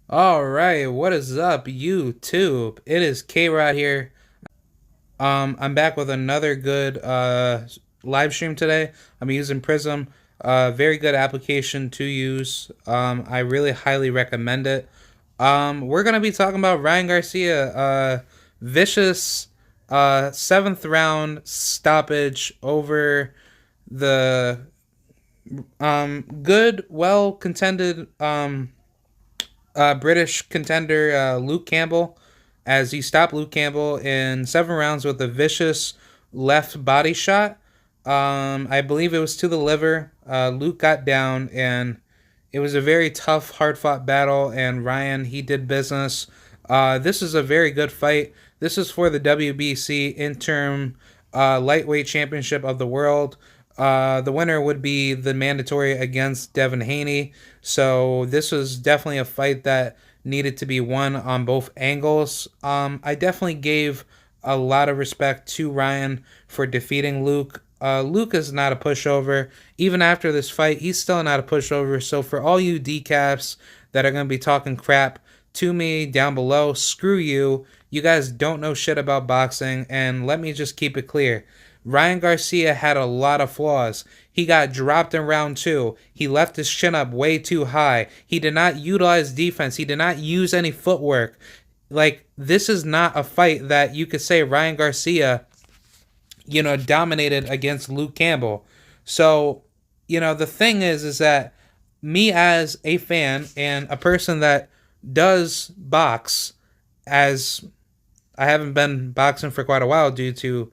All right, what is up, YouTube? It is K-Rod here. I'm back with another good live stream today. I'm using Prism. Very good application to use. I really highly recommend it. We're gonna be talking about Ryan Garcia. Vicious seventh round stoppage over the good, well contended British contender Luke Campbell, as he stopped Luke Campbell in 7 rounds with a vicious left body shot. I believe it was to the liver. Luke got down, and it was a very tough, hard fought battle. And Ryan, he did business. This is a very good fight. This is for the WBC interim lightweight championship of the world. The winner would be the mandatory against Devin Haney. So this was definitely a fight that needed to be won on both angles. I definitely gave a lot of respect to Ryan for defeating Luke. Luke is not a pushover. Even after this fight, he's still not a pushover. So for all you decaps that are going to be talking crap to me down below, screw you. You guys don't know shit about boxing, and let me just keep it clear. Ryan Garcia had a lot of flaws. He got dropped in round two. He left his chin up way too high. He did not utilize defense. He did not use any footwork. Like, this is not a fight that you could say Ryan Garcia, dominated against Luke Campbell. So, the thing is that me as a fan and a person that does box, as I haven't been boxing for quite a while due to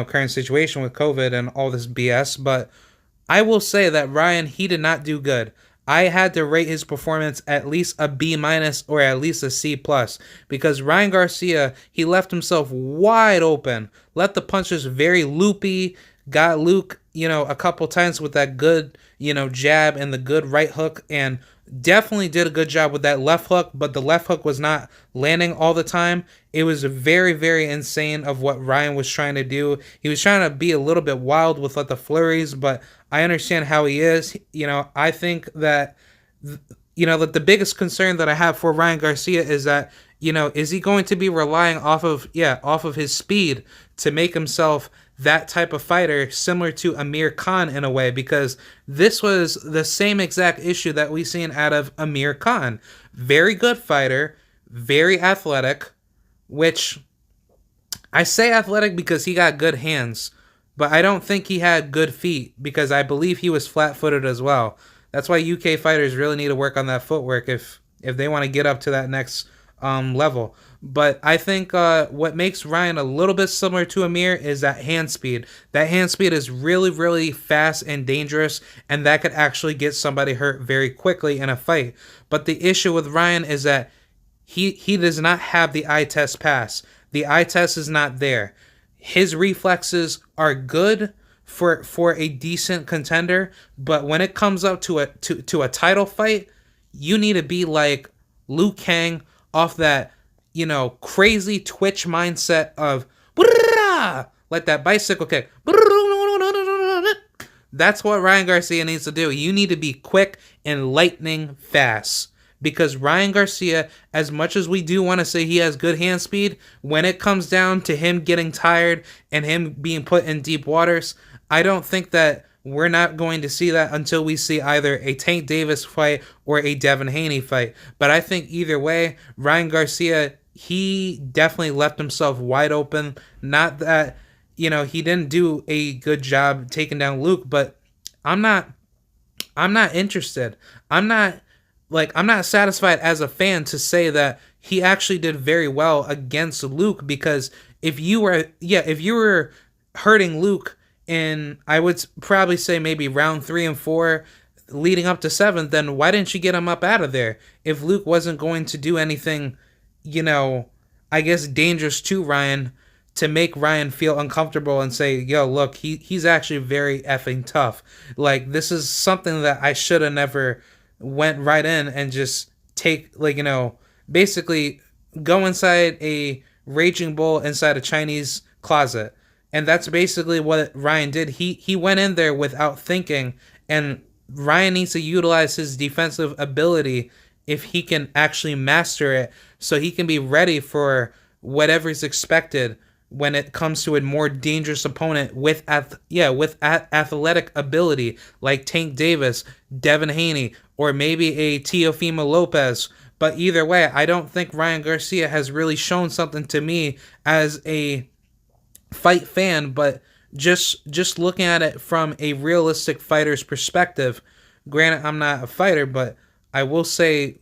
current situation with COVID and all this BS, but I will say that Ryan, he did not do good. I had to rate his performance at least a B minus or at least a C plus, because Ryan Garcia, he left himself wide open, let the punches very loopy, got Luke a couple times with that good jab and the good right hook, and definitely did a good job with that left hook, but the left hook was not landing all the time. It was very, very insane of what Ryan was trying to do. He was trying to be a little bit wild with the flurries, but I understand how he is. I think that that the biggest concern that I have for Ryan Garcia is that is he going to be relying off of his speed to make himself that type of fighter, similar to Amir Khan in a way, because this was the same exact issue that we seen out of Amir Khan. Very good fighter, very athletic, which I say athletic because he got good hands, but I don't think he had good feet, because I believe he was flat-footed as well. That's why UK fighters really need to work on that footwork if they want to get up to that next level. But I think what makes Ryan a little bit similar to Amir is that hand speed. That hand speed is really, really fast and dangerous, and that could actually get somebody hurt very quickly in a fight. But the issue with Ryan is that he does not have the eye test pass. The eye test is not there. His reflexes are good for a decent contender, but when it comes up to a title fight, you need to be like Liu Kang, off that crazy twitch mindset of like that bicycle kick. That's what Ryan Garcia needs to do. You need to be quick and lightning fast. Because Ryan Garcia, as much as we do want to say he has good hand speed, when it comes down to him getting tired and him being put in deep waters, I don't think that we're not going to see that until we see either a Tank Davis fight or a Devin Haney fight. But I think either way, Ryan Garcia, he definitely left himself wide open. Not that, he didn't do a good job taking down Luke, but I'm not interested. I'm not satisfied as a fan to say that he actually did very well against Luke, because if you were hurting Luke in, I would probably say maybe round 3 and 4 leading up to 7, then why didn't you get him up out of there? If Luke wasn't going to do anything, I guess dangerous to Ryan, to make Ryan feel uncomfortable and say, yo, look, he's actually very effing tough. Like, this is something that I should have never went right in and just take, basically go inside a raging bull inside a Chinese closet. And that's basically what Ryan did. He went in there without thinking, and Ryan needs to utilize his defensive ability if he can actually master it, so he can be ready for whatever's expected when it comes to a more dangerous opponent with athletic ability like Tank Davis, Devin Haney, or maybe a Teofimo Lopez. But either way, I don't think Ryan Garcia has really shown something to me as a fight fan, but just looking at it from a realistic fighter's perspective. Granted, I'm not a fighter, but I will say,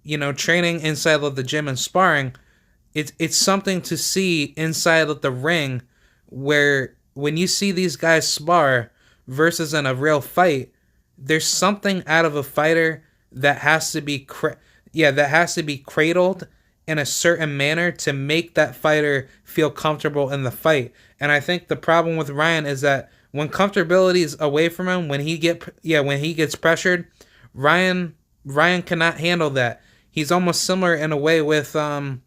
training inside of the gym and sparring, it's something to see inside of the ring, where when you see these guys spar versus in a real fight, there's something out of a fighter that has to be that has to be cradled in a certain manner to make that fighter feel comfortable in the fight. And I think the problem with Ryan is that when comfortability is away from him, when he gets pressured, Ryan cannot handle that. He's almost similar in a way with Malik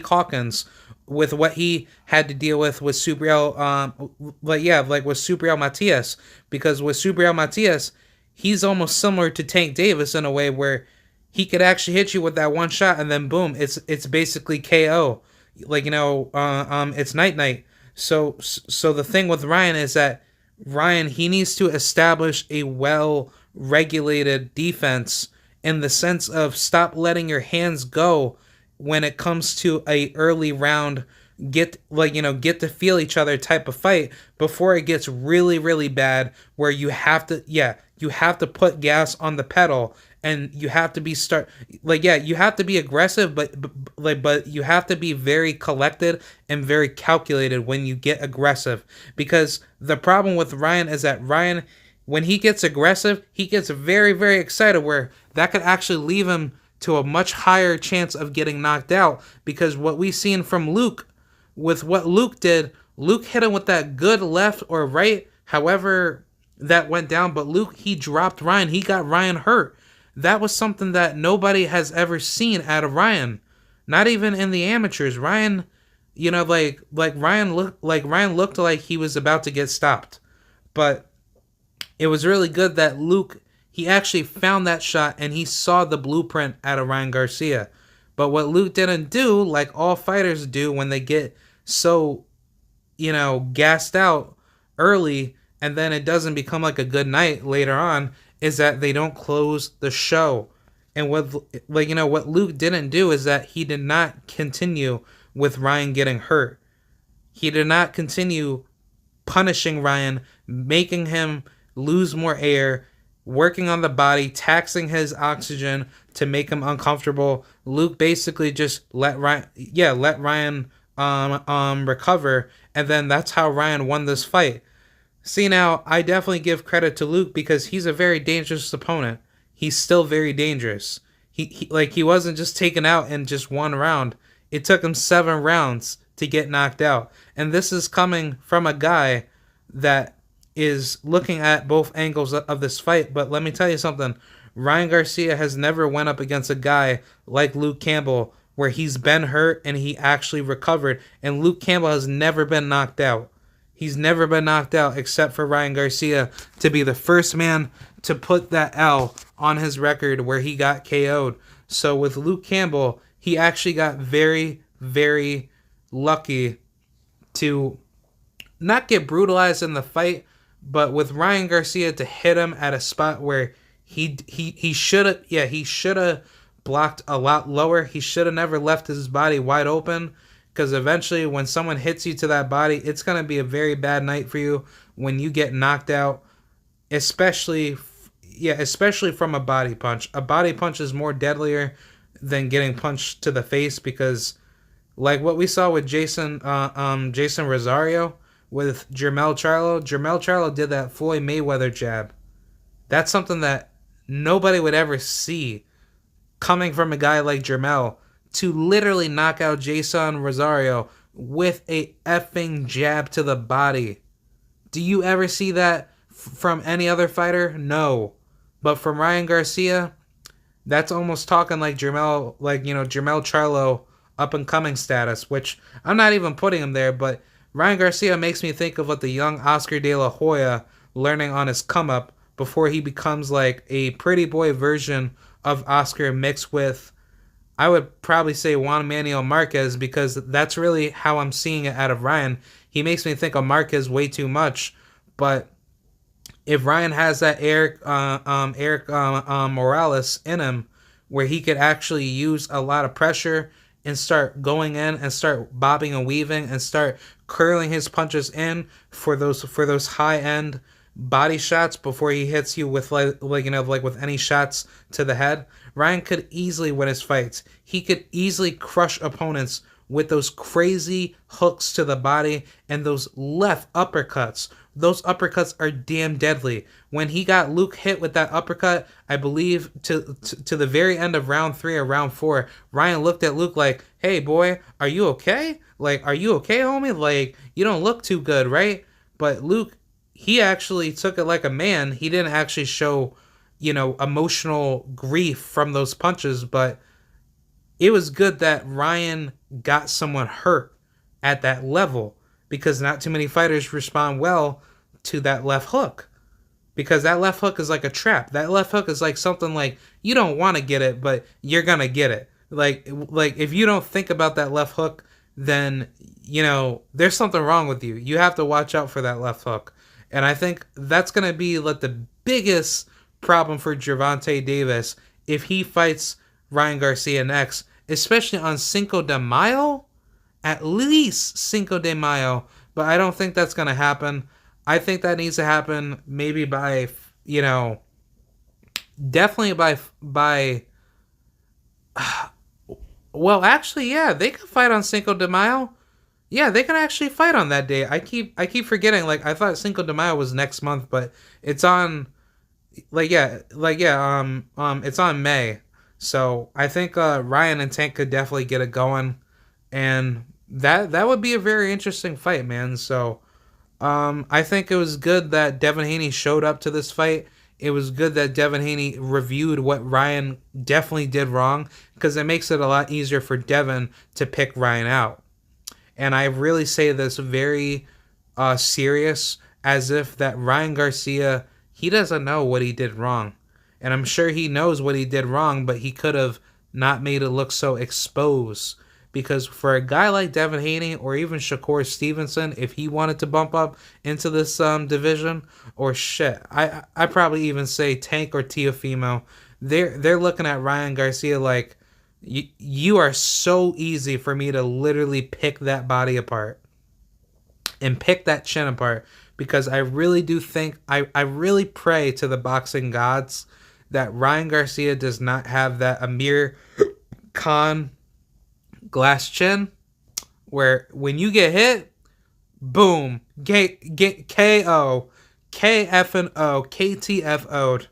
Hawkins, with what he had to deal with Subriel, like with Subriel Matias, because with Subriel Matias, he's almost similar to Tank Davis in a way where he could actually hit you with that one shot and then boom, it's basically KO, it's night night. So the thing with Ryan is that he needs to establish a well regulated defense, in the sense of stop letting your hands go when it comes to a early round get to feel each other type of fight, before it gets really really bad, where you have to put gas on the pedal, and you have to be you have to be aggressive, but you have to be very collected and very calculated when you get aggressive, because the problem with Ryan is that Ryan, when he gets aggressive, he gets very, very excited, where that could actually leave him to a much higher chance of getting knocked out. Because what we've seen from Luke, with what Luke did, Luke hit him with that good left or right, however that went down, but Luke, he dropped Ryan. He got Ryan hurt. That was something that nobody has ever seen out of Ryan. Not even in the amateurs. Ryan, Ryan looked like he was about to get stopped. But it was really good that Luke, he actually found that shot and he saw the blueprint out of Ryan Garcia. But what Luke didn't do, like all fighters do when they get so, gassed out early, and then it doesn't become like a good night later on, is that they don't close the show. And what Luke didn't do is that he did not continue with Ryan getting hurt. He did not continue punishing Ryan, making him lose more air, working on the body, taxing his oxygen to make him uncomfortable. Luke basically just let Ryan recover, and then that's how Ryan won this fight. See, now I definitely give credit to Luke, because he's a very dangerous opponent. He's still very dangerous. He wasn't just taken out in just one round. It took him 7 rounds to get knocked out. And this is coming from a guy that is looking at both angles of this fight. But let me tell you something. Ryan Garcia has never went up against a guy like Luke Campbell, where he's been hurt and he actually recovered. And Luke Campbell has never been knocked out. He's never been knocked out, except for Ryan Garcia to be the first man to put that L on his record where he got KO'd. So with Luke Campbell, he actually got very, very lucky to not get brutalized in the fight, but with Ryan Garcia to hit him at a spot where he should have blocked a lot lower. He should have never left his body wide open, because eventually when someone hits you to that body, it's going to be a very bad night for you when you get knocked out, especially from a body punch. A body punch is more deadlier than getting punched to the face, because like what we saw with Jason Rosario with Jermell Charlo did that Floyd Mayweather jab. That's something that nobody would ever see coming from a guy like Jermell, to literally knock out Jason Rosario with a effing jab to the body. Do you ever see that from any other fighter? No. But from Ryan Garcia, that's almost talking like Jermell Charlo up and coming status, which I'm not even putting him there, but Ryan Garcia makes me think of what the young Oscar De La Hoya learning on his come up before he becomes like a pretty boy version of Oscar mixed with, I would probably say, Juan Manuel Marquez, because that's really how I'm seeing it out of Ryan. He makes me think of Marquez way too much, but if Ryan has that Eric Morales in him, where he could actually use a lot of pressure and start going in and start bobbing and weaving and start curling his punches in for those high end body shots before he hits you with like with any shots to the head, Ryan could easily win his fights. He could easily crush opponents with those crazy hooks to the body and those left uppercuts. Those uppercuts are damn deadly. When he got Luke hit with that uppercut, I believe to the very end of round 3 or round 4, Ryan looked at Luke like, "Hey boy, are you okay? Like, are you okay, homie? Like, you don't look too good, right?" But Luke, he actually took it like a man. He didn't actually show, emotional grief from those punches, but it was good that Ryan got someone hurt at that level, because not too many fighters respond well to that left hook, because that left hook is like a trap. That left hook is like something like you don't want to get it, but you're gonna get it. Like if you don't think about that left hook, then there's something wrong with you. You have to watch out for that left hook, and I think that's gonna be like the biggest problem for Gervonta Davis if he fights Ryan Garcia next, especially on Cinco de Mayo. At least Cinco de Mayo, but I don't think that's gonna happen. I think that needs to happen maybe by definitely by well, actually, yeah, they could fight on Cinco de Mayo. Yeah, they can actually fight on that day. I keep forgetting. Like, I thought Cinco de Mayo was next month, but it's on it's on May. So I think Ryan and Tank could definitely get it going, and that would be a very interesting fight, man. So I think it was good that Devin Haney showed up to this fight. It was good that Devin Haney reviewed what Ryan definitely did wrong, because it makes it a lot easier for Devin to pick Ryan out. And I really say this very serious, as if that Ryan Garcia, he doesn't know what he did wrong. And I'm sure he knows what he did wrong, but he could have not made it look so exposed. Because for a guy like Devin Haney or even Shakur Stevenson, if he wanted to bump up into this division, or shit, I probably even say Tank or Teofimo, they're looking at Ryan Garcia like, you are so easy for me to literally pick that body apart and pick that chin apart, because I really do think, I really pray to the boxing gods that Ryan Garcia does not have that Amir Khan glass chin, where when you get hit, boom, get KO, KFNO, KTFO'd.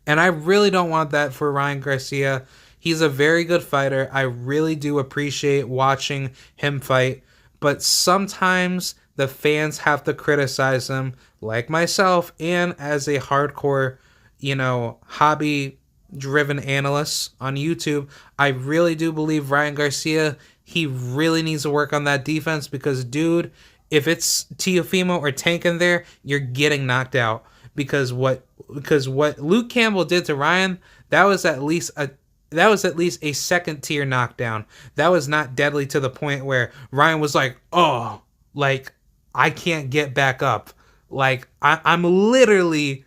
And I really don't want that for Ryan Garcia. He's a very good fighter. I really do appreciate watching him fight, but sometimes the fans have to criticize him, like myself, and as a hardcore, hobby driven analyst on YouTube, I really do believe Ryan Garcia, he really needs to work on that defense, because dude, if it's Teofimo or Tank in there, you're getting knocked out, because what Luke Campbell did to Ryan, that was at least a second tier knockdown. That was not deadly to the point where Ryan was like, "Oh, like I can't get back up. Like I'm literally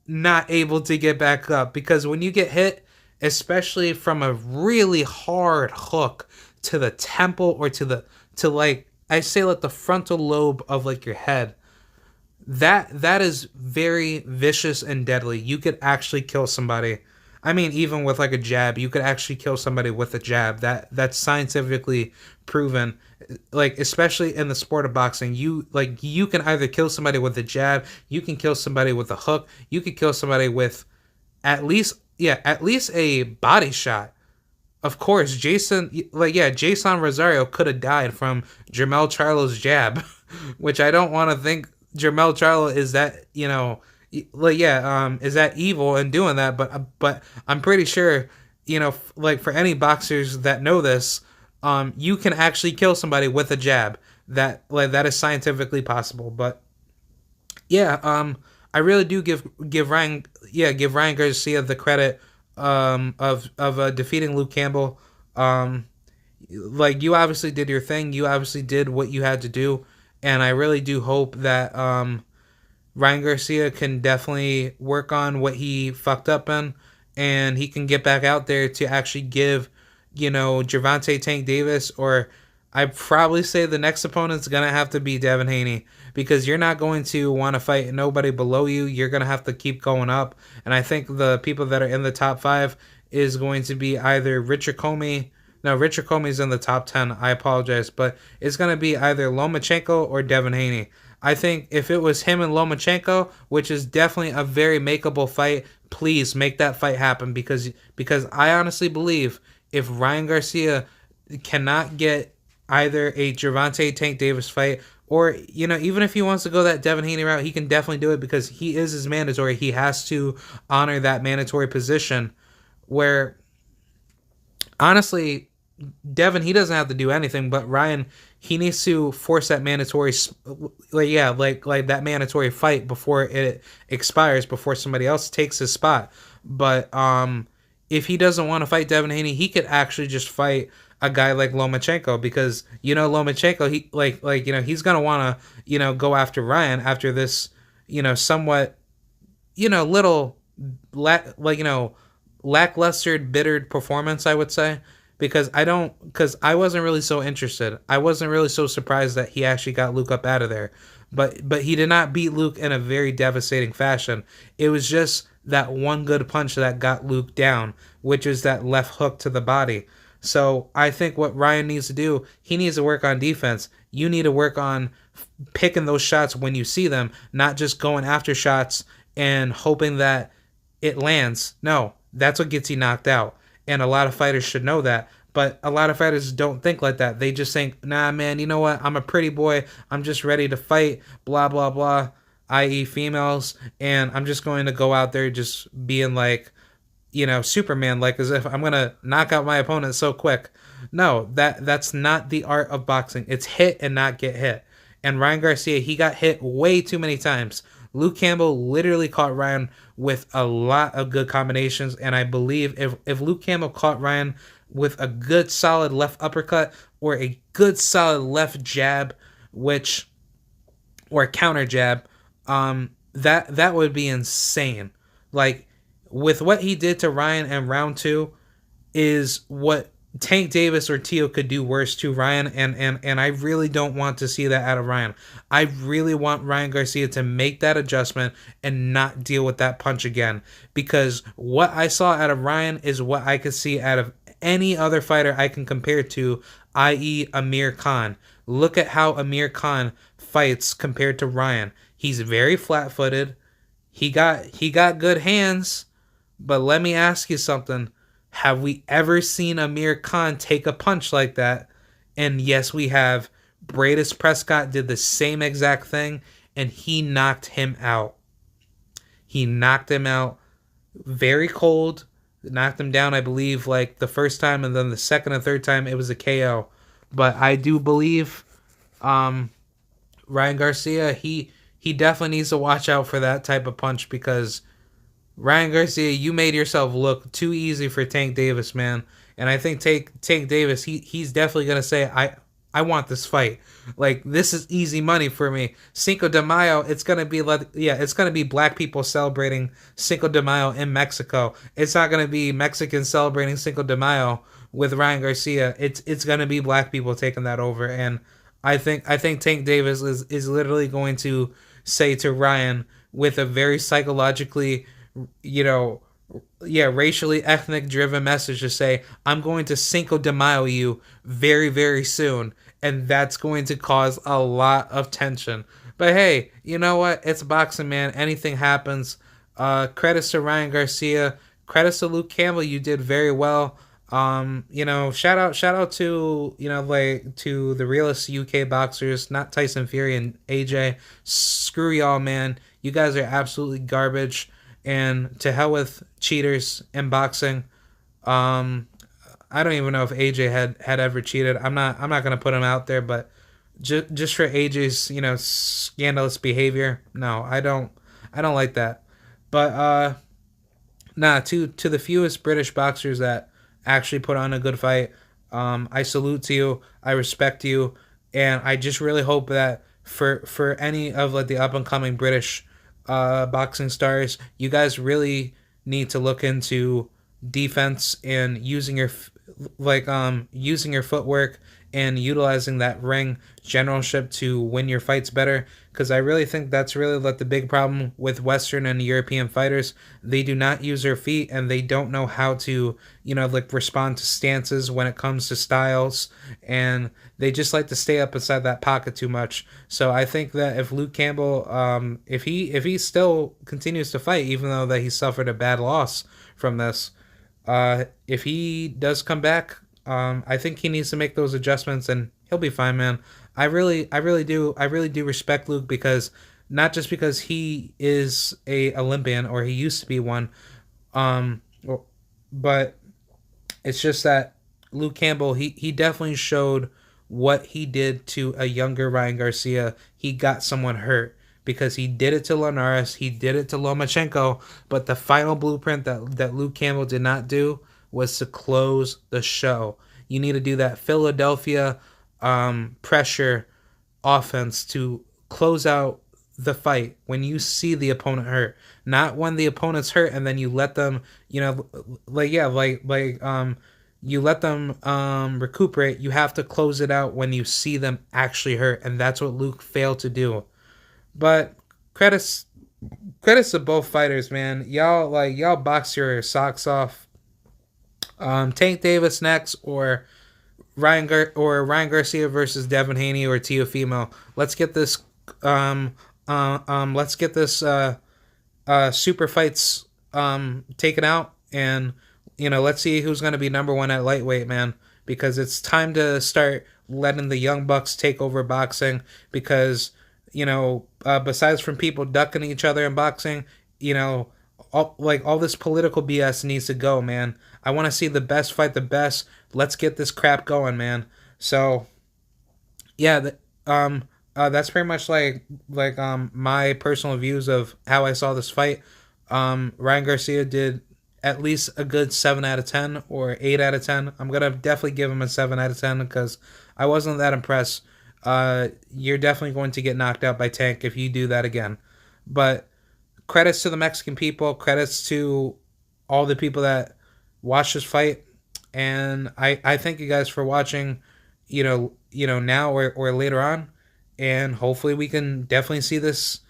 not able to get back up," because when you get hit, especially from a really hard hook to the temple or to like I say like the frontal lobe of like your head, that is very vicious and deadly. You could actually kill somebody. I mean, even with like a jab, you could actually kill somebody with a jab. That's scientifically proven. Like, especially in the sport of boxing, you can either kill somebody with a jab, you can kill somebody with a hook, you could kill somebody with at least a body shot. Of course, Jason Rosario could have died from Jermell Charlo's jab, which I don't want to think Jermell Charlo is that, is that evil in doing that, but I'm pretty sure, for any boxers that know this, you can actually kill somebody with a jab. That is scientifically possible. But yeah, I really do give Ryan Garcia the credit of defeating Luke Campbell. Um, like you obviously did your thing. You obviously did what you had to do, and I really do hope that Ryan Garcia can definitely work on what he fucked up in, and he can get back out there to actually give, Gervonta Tank Davis, or I'd probably say the next opponent's gonna have to be Devin Haney, because you're not going to want to fight nobody below you. You're gonna have to keep going up, and I think the people that are in the top five is going to be either Richard Comey. No, Richard Comey's in the top 10. I apologize, but it's going to be either Lomachenko or Devin Haney. I think if it was him and Lomachenko, which is definitely a very makeable fight, please make that fight happen, because I honestly believe if Ryan Garcia cannot get either a Gervonta Tank Davis fight, or even if he wants to go that Devin Haney route, he can definitely do it, because he is his mandatory. He has to honor that mandatory position where honestly Devin, he doesn't have to do anything, but Ryan, he needs to force that mandatory, like that mandatory fight before it expires, before somebody else takes his spot. But if he doesn't want to fight Devin Haney, he could actually just fight a guy like Lomachenko, because Lomachenko, he he's gonna want to go after Ryan after this somewhat little lackluster, bittered performance, I would say, because I wasn't really so interested. I wasn't really so surprised that he actually got Luke up out of there, but he did not beat Luke in a very devastating fashion. It was just that one good punch that got Luke down, which is that left hook to the body. So I think what Ryan needs to do, he needs to work on defense. You need to work on picking those shots when you see them, not just going after shots and hoping that it lands. No, that's what gets you knocked out. And a lot of fighters should know that. But a lot of fighters don't think like that. They just think, nah, man, you know what? I'm a pretty boy. I'm just ready to fight, blah, blah, blah, i.e., females. And I'm just going to go out there just being like, Superman, like as if I'm going to knock out my opponent so quick. No, that's not the art of boxing. It's hit and not get hit. And Ryan Garcia, he got hit way too many times. Luke Campbell literally caught Ryan with a lot of good combinations, and I believe if Luke Campbell caught Ryan with a good solid left uppercut or a good solid left jab, or a counter jab, that would be insane. Like with what he did to Ryan in round two is what Tank Davis or Teo could do worse to Ryan, and I really don't want to see that out of Ryan. I really want Ryan Garcia to make that adjustment and not deal with that punch again, because what I saw out of Ryan is what I could see out of any other fighter I can compare to, i.e. Amir Khan. Look at how Amir Khan fights compared to Ryan. He's very flat-footed. He got good hands, but let me ask you something. Have we ever seen Amir Khan take a punch like that? And yes, we have. Bradis Prescott did the same exact thing, and he knocked him out. He knocked him out very cold. Knocked him down, I believe, like the first time, and then the second and third time it was a KO. But I do believe Ryan Garcia, he definitely needs to watch out for that type of punch, because Ryan Garcia, you made yourself look too easy for Tank Davis, man. And I think Tank Davis, he's definitely gonna say, I want this fight. Like, this is easy money for me. Cinco de Mayo, it's gonna be black people celebrating Cinco de Mayo in Mexico. It's not gonna be Mexicans celebrating Cinco de Mayo with Ryan Garcia. It's gonna be black people taking that over. And I think Tank Davis is literally going to say to Ryan with a very psychologically, racially ethnic driven message, to say, I'm going to Cinco de Mayo you very, very soon. And that's going to cause a lot of tension. But hey, you know what? It's boxing, man. Anything happens. Credits to Ryan Garcia. Credits to Luke Campbell. You did very well. Shout out to, to the realest UK boxers, not Tyson Fury and AJ. Screw y'all, man. You guys are absolutely garbage. And to hell with cheaters in boxing. I don't even know if AJ had ever cheated. I'm not gonna put him out there, but just for AJ's scandalous behavior, no, I don't I don't like that. But nah, to the fewest British boxers that actually put on a good fight, I salute to you. I respect you, and I just really hope that for any of like the up and coming British boxing stars, you guys really need to look into defense and using your using your footwork and utilizing that ring generalship to win your fights better, because I really think that's really like the big problem with Western and European fighters. They do not use their feet and they don't know how to, like respond to stances when it comes to styles, and they just like to stay up inside that pocket too much. So I think that if Luke Campbell, if he still continues to fight, even though that he suffered a bad loss from this, if he does come back, I think he needs to make those adjustments and he'll be fine, man. I really do respect Luke, because not just because he is a Olympian or he used to be one, um, but it's just that Luke Campbell, he definitely showed what he did to a younger Ryan Garcia. He got someone hurt because he did it to Linares, he did it to Lomachenko, but the final blueprint that Luke Campbell did not do was to close the show. You need to do that Philadelphia pressure offense to close out the fight when you see the opponent hurt, not when the opponent's hurt and then you let them, you let them recuperate. You have to close it out when you see them actually hurt, and that's what Luke failed to do. But credits credits to both fighters, man. Y'all box your socks off. Tank Davis next, or Ryan Garcia versus Devin Haney or Teofimo. Let's get this let's get this super fights taken out, and let's see who's going to be number one at lightweight, man, because it's time to start letting the young bucks take over boxing, because besides from people ducking each other in boxing, all this political BS needs to go, man. I want to see the best fight the best. Let's get this crap going, man. So yeah, that's pretty much my personal views of how I saw this fight. Ryan Garcia did at least a good 7 out of 10 or 8 out of 10. I'm gonna definitely give him a 7 out of 10 because I wasn't that impressed. You're definitely going to get knocked out by Tank if you do that again. But credits to the Mexican people, credits to all the people that watched this fight, and I thank you guys for watching. Now or later on, and hopefully we can definitely see this,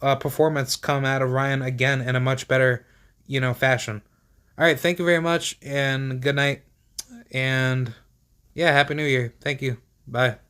performance come out of Ryan again in a much better, fashion. All right, thank you very much, and good night, and yeah, happy New Year. Thank you. Bye.